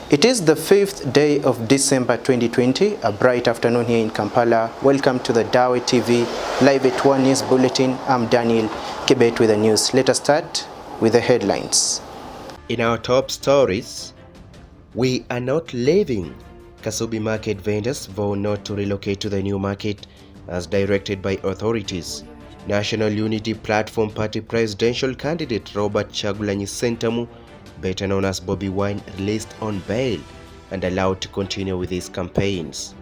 It is the 5th day of December 2020, a bright afternoon here in Kampala. Welcome to the DAWE TV Live at 1 News Bulletin. I'm Daniel Kibet with the news. Let us start with the headlines. In our top stories, we are not leaving. Kasubi market vendors vow not to relocate to the new market as directed by authorities. National Unity Platform Party presidential candidate Robert Chagulanyi Sentamu, better known as Bobby Wine, released on bail and allowed to continue with his campaigns.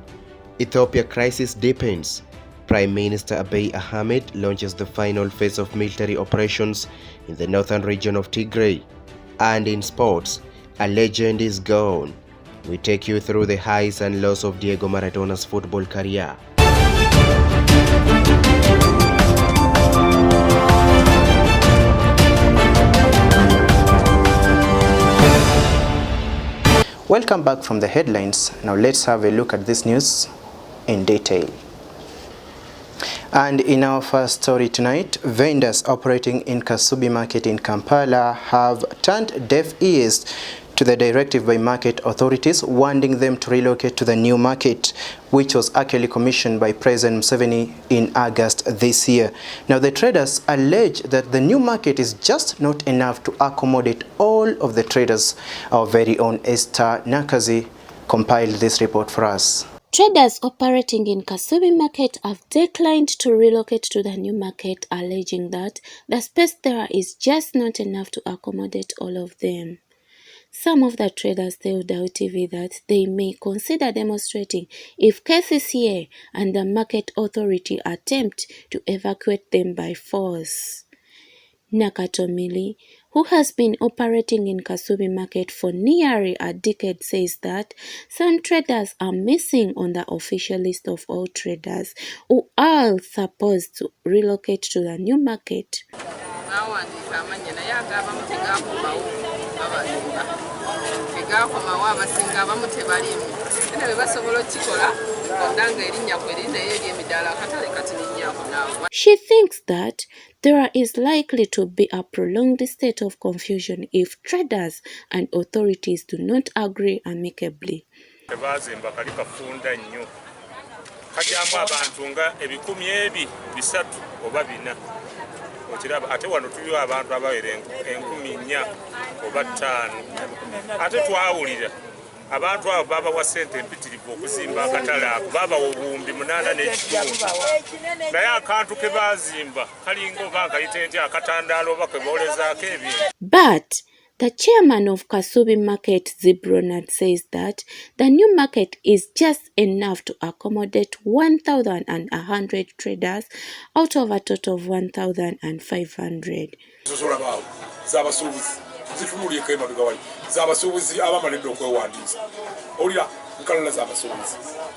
Ethiopia crisis deepens. Prime Minister Abiy Ahmed launches the final phase of military operations in the northern region of Tigray. And in sports, a legend is gone. We take you through the highs and lows of Diego Maradona's football career. Welcome back from the headlines. Now let's have a look at this news in detail. And in our first story tonight, vendors operating in Kasubi market in Kampala have turned deaf ears to the directive by market authorities wanting them to relocate to the new market, which was actually commissioned by President Museveni in August this year. Now the traders allege that the new market is just not enough to accommodate all of the traders. Our very own Esther Nakazi compiled this report for us. Traders operating in Kasubi market have declined to relocate to the new market, alleging that the space there is just not enough to accommodate all of them. Some of the traders tell DAWE TV that they may consider demonstrating if KCCA and the market authority attempt to evacuate them by force. Nakatomili, who has been operating in Kasubi market for nearly a decade, says that some traders are missing on the official list of all traders who are supposed to relocate to the new market. She thinks that there is likely to be a prolonged state of confusion if traders and authorities do not agree amicably. Ate wano tuliwo abantu abawera 4,000 oba 5 ate twawulira abantu abo babawa ssente empitirivu okuzimba akatale ako babawa obuwumbi 8 n'ekitundu naye akantu ke baazimba kalinga oba kayite nti akatandaalo oba ke boolezaako ebintu. But the chairman of Kasubi market, Zibronat, says that the new market is just enough to accommodate 1,100 traders out of a total of 1,500.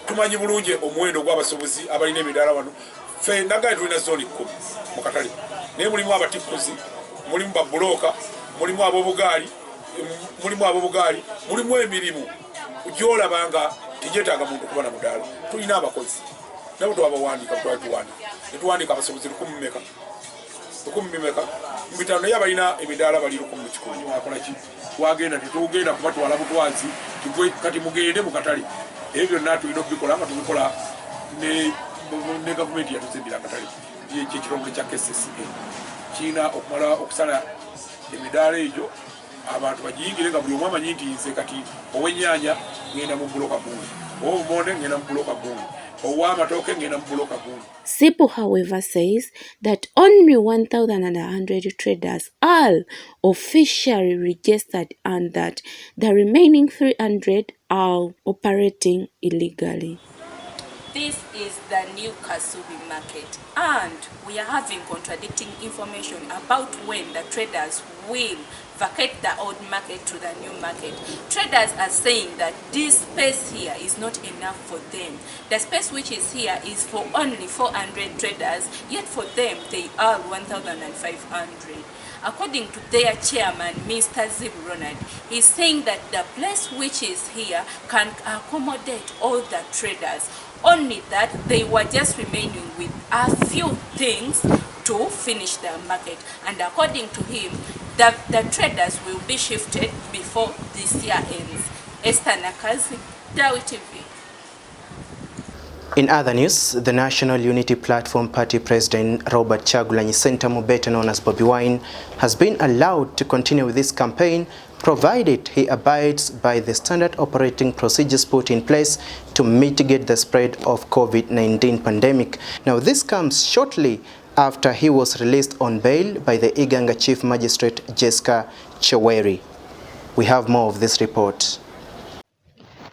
Tumanyi bulungi omuwendo gw'abasuubuzi abalina emidaala wano ffe ndagaye tulina zooni 10 mu katale naye mulimu abatikuzi, mulimu babbulooka, mulimu abobugaali, mulimu emirimu gy'olabanga tegyetaaga muntu kuba na mudaala. Tulina abakozi nabo twabawandiika netuwandiika abasuubuzi 10 meka mu bitano naye abalina emidaala bali 11 akola ki twagenda tetugenda kubatwala butwazi kati mugende mu katale. Ebyo byonna tulina okubikola nga tubikola ne gavumenti yatuzimbira akatale kyekitongole kya KCCA kiina okumala okusala emidaala egyo abantu bagiyingire nga buli omu amanyi nti nze kati ow'ennyaanya ngenda mu buloka gundi, ow'obumonde ngenda mu buloka gundi, ow'amatooke ngenda mu buloka gundi. Sipu, however, says that only 1,100 traders are officially registered and that the remaining 300 are operating illegally. This is the new Kasubi market, and we are having contradicting information about when the traders will vacate the old market to the new market. Traders are saying that this space here is not enough for them. The space which is here is for only 400 traders, yet for them they are 1,500. According to their chairman, Mr. Zib Ronald, he's saying that the place which is here can accommodate all the traders, only that they were just remaining with a few things to finish the market. And according to him, the traders will be shifted before this year ends. Esther Nakazi, DAWE TV. In other news, the National Unity Platform Party President Robert Kyagulanyi Ssentamu, better known as Bobi Wine, has been allowed to continue with this campaign provided he abides by the standard operating procedures put in place to mitigate the spread of COVID-19 pandemic. Now, this comes shortly after he was released on bail by the Iganga Chief Magistrate Jessica Choweri. We have more of this report.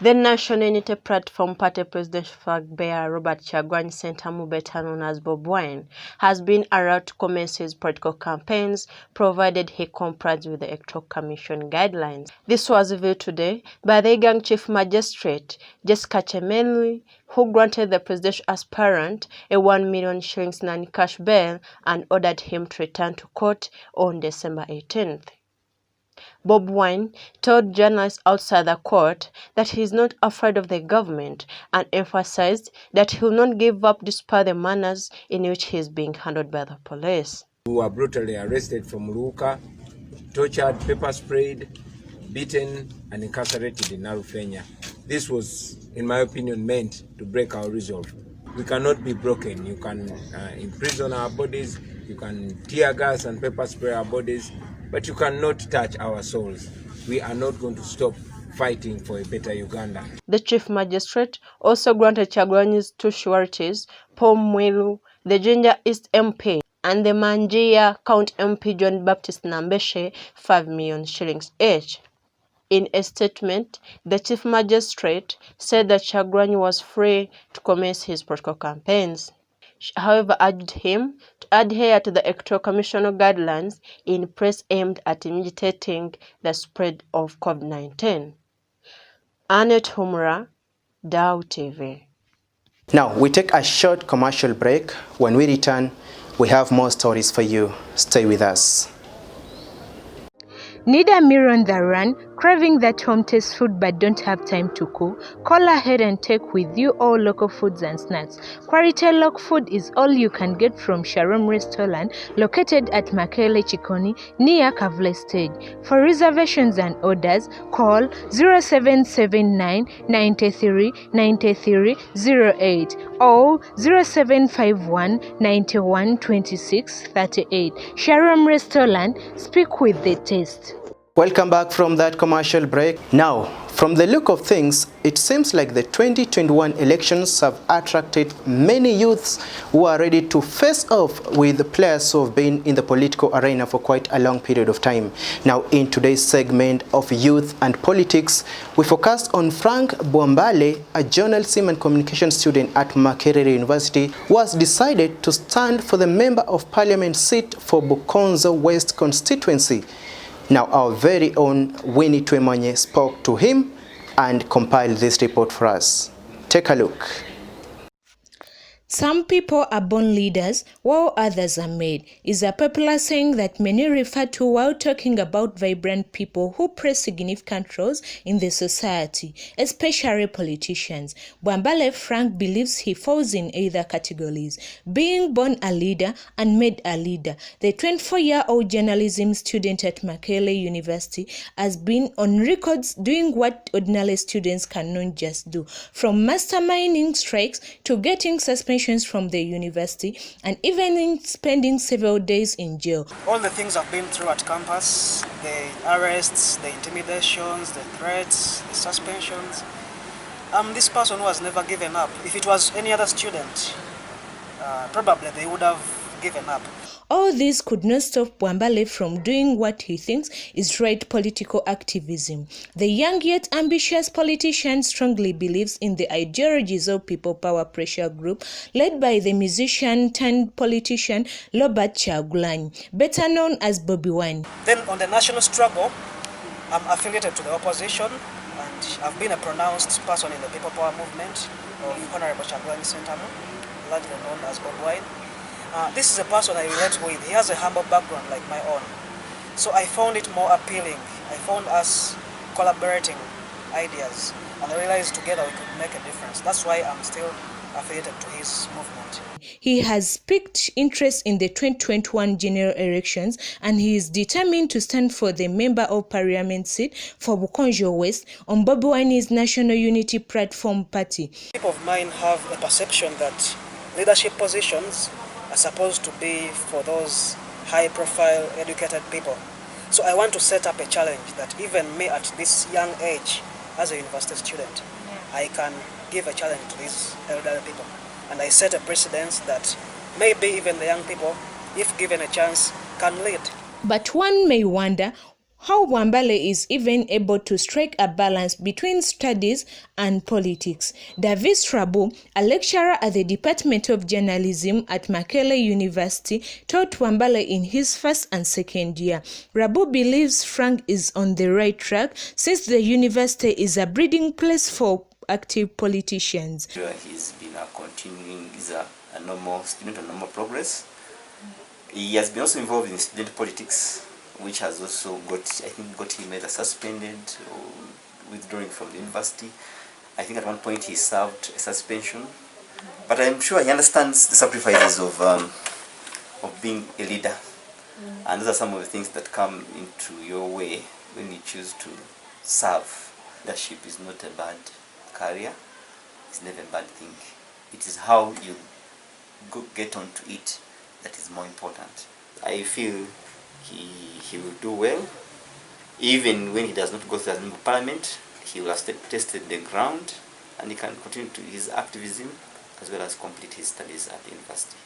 The National Unity Platform Party President flag bearer Robert Kyagulanyi Ssentamu, better known as Bobi Wine, has been allowed to commence his political campaigns provided he complies with the Electoral Commission guidelines. This was revealed today by the Iganga Chief Magistrate Jessica Choweri, who granted the presidential aspirant a 1 million shillings non-cash bail and ordered him to return to court on December 18th. Bobi Wine told journalists outside the court that he is not afraid of the government and emphasized that he will not give up despite the manners in which he is being handled by the police. We were brutally arrested from Luka, tortured, pepper sprayed, beaten and incarcerated in Narufenya. This was, in my opinion, meant to break our resolve. We cannot be broken. You can imprison our bodies, you can tear gas and pepper spray our bodies, but you cannot touch our souls. We are not going to stop fighting for a better Uganda. The Chief Magistrate also granted Kyagulanyi's two sureties, Paul Mwilu, the Jinja East MP, and the Manjia County MP John Baptist Nambeshe 5 million shillings each. In a statement, the Chief Magistrate said that Kyagulanyi was free to commence his political campaigns. She, however, urged him to adhere to the Electoral Commission guidelines in place aimed at mitigating the spread of COVID-19. Annette Humra, DAWE TV. Now, we take a short commercial break. When we return, we have more stories for you. Stay with us. Need a meal on the run, craving that home taste food but don't have time to cook? Call ahead and take with you all local foods and snacks. Quality local food is all you can get from Shalom Restaurant, located at Makele Chikoni near Kavule Stage. For reservations and orders, call 0779 93 93 08 or 0751 91 26 38. Shalom Restaurant, speak with the taste. Welcome back from that commercial break. Now, from the look of things, it seems like the 2021 elections have attracted many youths who are ready to face off with the players who have been in the political arena for quite a long period of time. Now, in today's segment of Youth and Politics, we focused on Frank Bwambale, a journalism and communication student at Makerere University, who has decided to stand for the Member of Parliament seat for Bukonzo West constituency. Now, our very own Winnie Twemanye spoke to him and compiled this report for us. Take a look. Some people are born leaders, while others are made, is a popular saying that many refer to while talking about vibrant people who play significant roles in the society, especially politicians. Bwambale Frank believes he falls in either categories, being born a leader and made a leader. The 24-year-old journalism student at Makerere University has been on records doing what ordinary students cannot just do, from masterminding strikes to getting suspension from the university and even in spending several days in jail. All the things I've been through at campus, the arrests, the intimidations, the threats, the suspensions, I'm this person who has never given up. If it was any other student, probably they would have given up. all this could not stop Bwambale from doing what he thinks is right political activism. The young yet ambitious politician strongly believes in the ideologies of People Power Pressure Group led by the musician turned politician Robert Kyagulanyi, better known as Bobi Wine. Then on the national struggle, I'm affiliated to the opposition and I've been a pronounced person in the People Power movement of Honorable Kyagulanyi Ssentamu, largely known as Bobi Wine. This is a person I relate with. He has a humble background like my own. So I found it more appealing. I found us collaborating ideas and I realized together we could make a difference. That's why I'm still affiliated to his movement. He has piqued interest in the 2021 general elections and he is determined to stand for the Member of Parliament seat for Bukonjo West on Bobi Wine's National Unity Platform party. People of mine have a perception that leadership positions are supposed to be for those high-profile, educated people. So I want to set up a challenge that even me at this young age, as a university student, I can give a challenge to these elderly people. And I set a precedence that maybe even the young people, if given a chance, can lead. But one may wonder how Bwambale is even able to strike a balance between studies and politics. Davis Rabu, a lecturer at the Department of Journalism at Makerere University, taught Bwambale in his first and second year. Rabu believes Frank is on the right track since the university is a breeding place for active politicians. He's been continuing a normal student and normal progress. He has been also involved in student politics, which has also got him either suspended or withdrawing from the university. I think at one point he served a suspension, but I'm sure he understands the sacrifices of being a leader, and those are some of the things that come into your way when you choose to serve. Leadership is not a bad career; it's never a bad thing. It is how you get onto it that is more important. I feel he will do well, even when he does not go through as member of parliament. He will have tested the ground and he can continue to his activism as well as complete his studies at the university.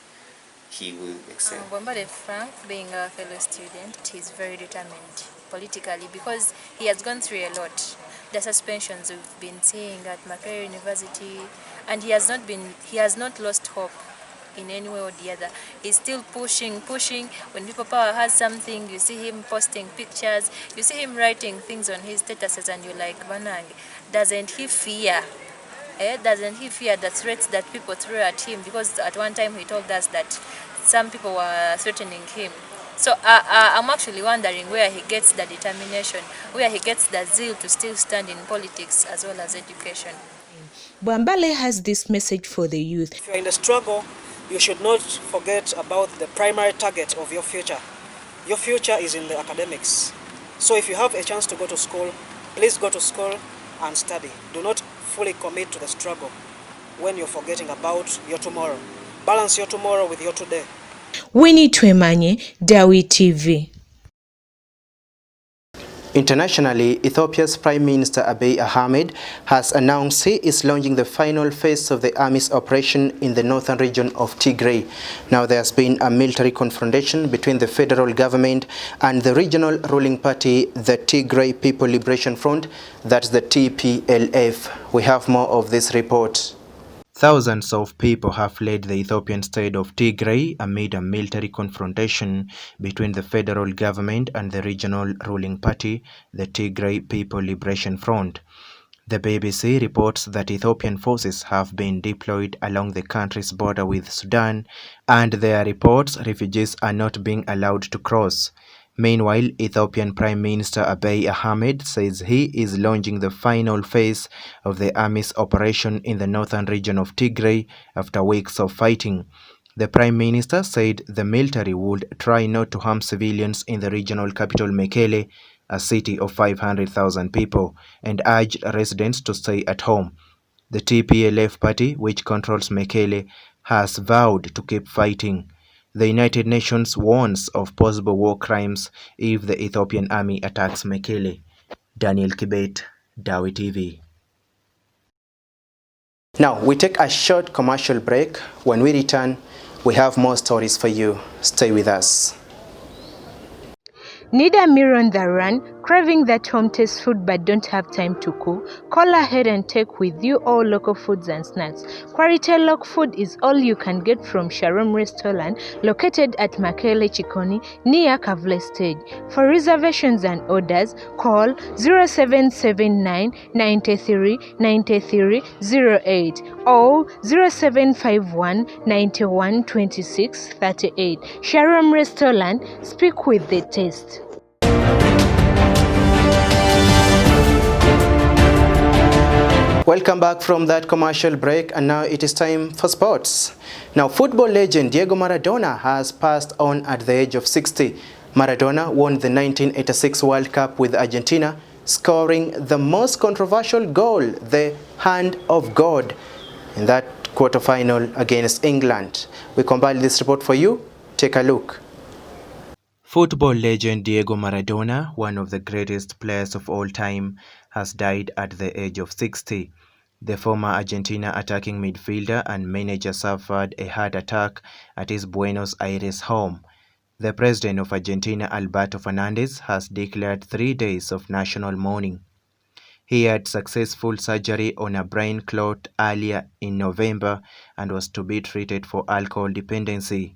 He will excel. Bwambale Frank, being a fellow student, he's very determined politically because he has gone through a lot. The suspensions we've been seeing at Makerere University, and he has not lost hope in any way or the other. He's still pushing. When People Power has something, you see him posting pictures, you see him writing things on his statuses, and you're like, Banang, doesn't he fear the threats that people throw at him? Because at one time he told us that some people were threatening him. So I'm actually wondering where he gets the determination, where he gets the zeal to still stand in politics as well as education. Bwambale has this message for the youth. If you're in the struggle, you should not forget about the primary target of your future. Your future is in the academics. So if you have a chance to go to school, please go to school and study. Do not fully commit to the struggle when you're forgetting about your tomorrow. Balance your tomorrow with your today. Winnie Twemanye, DAWE TV. Internationally, Ethiopia's Prime Minister Abiy Ahmed has announced he is launching the final phase of the army's operation in the northern region of Tigray. Now there has been a military confrontation between the federal government and the regional ruling party, the Tigray People Liberation Front, that's the TPLF. We have more of this report. Thousands of people have fled the Ethiopian state of Tigray amid a military confrontation between the federal government and the regional ruling party, the Tigray People Liberation Front. The BBC reports that Ethiopian forces have been deployed along the country's border with Sudan, and there are reports refugees are not being allowed to cross. Meanwhile, Ethiopian Prime Minister Abiy Ahmed says he is launching the final phase of the army's operation in the northern region of Tigray after weeks of fighting. The Prime Minister said the military would try not to harm civilians in the regional capital Mekele, a city of 500,000 people, and urged residents to stay at home. The TPLF party, which controls Mekele, has vowed to keep fighting. The United Nations warns of possible war crimes if the Ethiopian army attacks Mekele. Daniel Kibet, DAWE TV. Now we take a short commercial break. When we return, We have more stories for you. Stay with us. Need a meal on the run, craving that home taste food but don't have time to cook? Call ahead and take with you all local foods and snacks. Quality local food is all you can get from Shalom Restaurant, located at Makele Chikoni, near Kavle Stage. For reservations and orders, call 0779 93 93 08 or 0751 91 26 38. Shalom Restaurant, speak with the taste. Welcome back from that commercial break, and now it is time for sports. Now, football legend Diego Maradona has passed on at the age of 60. Maradona won the 1986 World Cup with Argentina, scoring the most controversial goal, the Hand of God, in that quarterfinal against England. We compiled this report for you. Take a look. Football legend Diego Maradona, one of the greatest players of all time, has died at the age of 60. The former Argentina attacking midfielder and manager suffered a heart attack at his Buenos Aires home. The president of Argentina, Alberto Fernandez, has declared 3 days of national mourning. He had successful surgery on a brain clot earlier in November and was to be treated for alcohol dependency.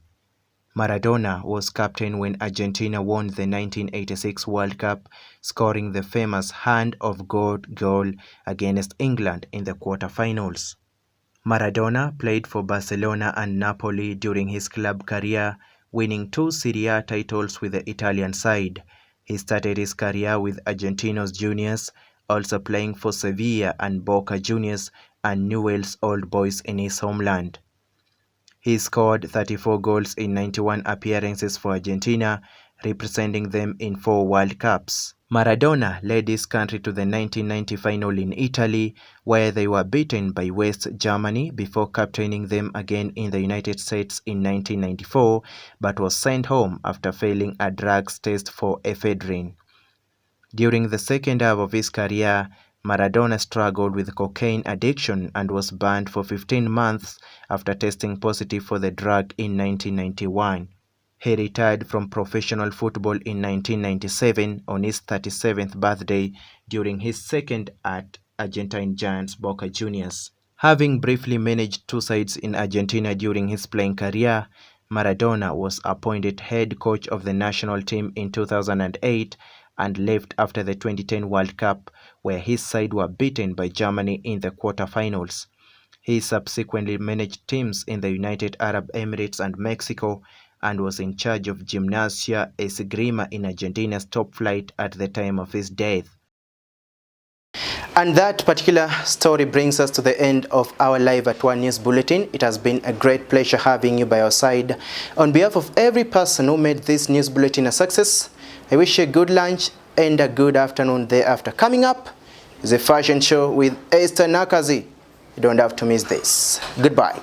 Maradona was captain when Argentina won the 1986 World Cup, scoring the famous Hand of God goal against England in the quarterfinals. Maradona played for Barcelona and Napoli during his club career, winning 2 Serie A titles with the Italian side. He started his career with Argentinos Juniors, also playing for Sevilla and Boca Juniors and Newell's Old Boys in his homeland. He scored 34 goals in 91 appearances for Argentina, representing them in 4 World Cups. Maradona led his country to the 1990 final in Italy, where they were beaten by West Germany before captaining them again in the United States in 1994, but was sent home after failing a drugs test for ephedrine. During the second half of his career, Maradona struggled with cocaine addiction and was banned for 15 months after testing positive for the drug in 1991. He retired from professional football in 1997 on his 37th birthday during his second at Argentine giants Boca Juniors. Having briefly managed 2 sides in Argentina during his playing career, Maradona was appointed head coach of the national team in 2008 and left after the 2010 World Cup, where his side were beaten by Germany in the quarterfinals. He subsequently managed teams in the United Arab Emirates and Mexico and was in charge of Gimnasia Esgrima in Argentina's top flight at the time of his death. And that particular story brings us to the end of our Live at 1 News Bulletin. It has been a great pleasure having you by our side. On behalf of every person who made this news bulletin a success, I wish you a good lunch and a good afternoon thereafter. Coming up is a fashion show with Esther Nakazi. You don't have to miss this. Goodbye.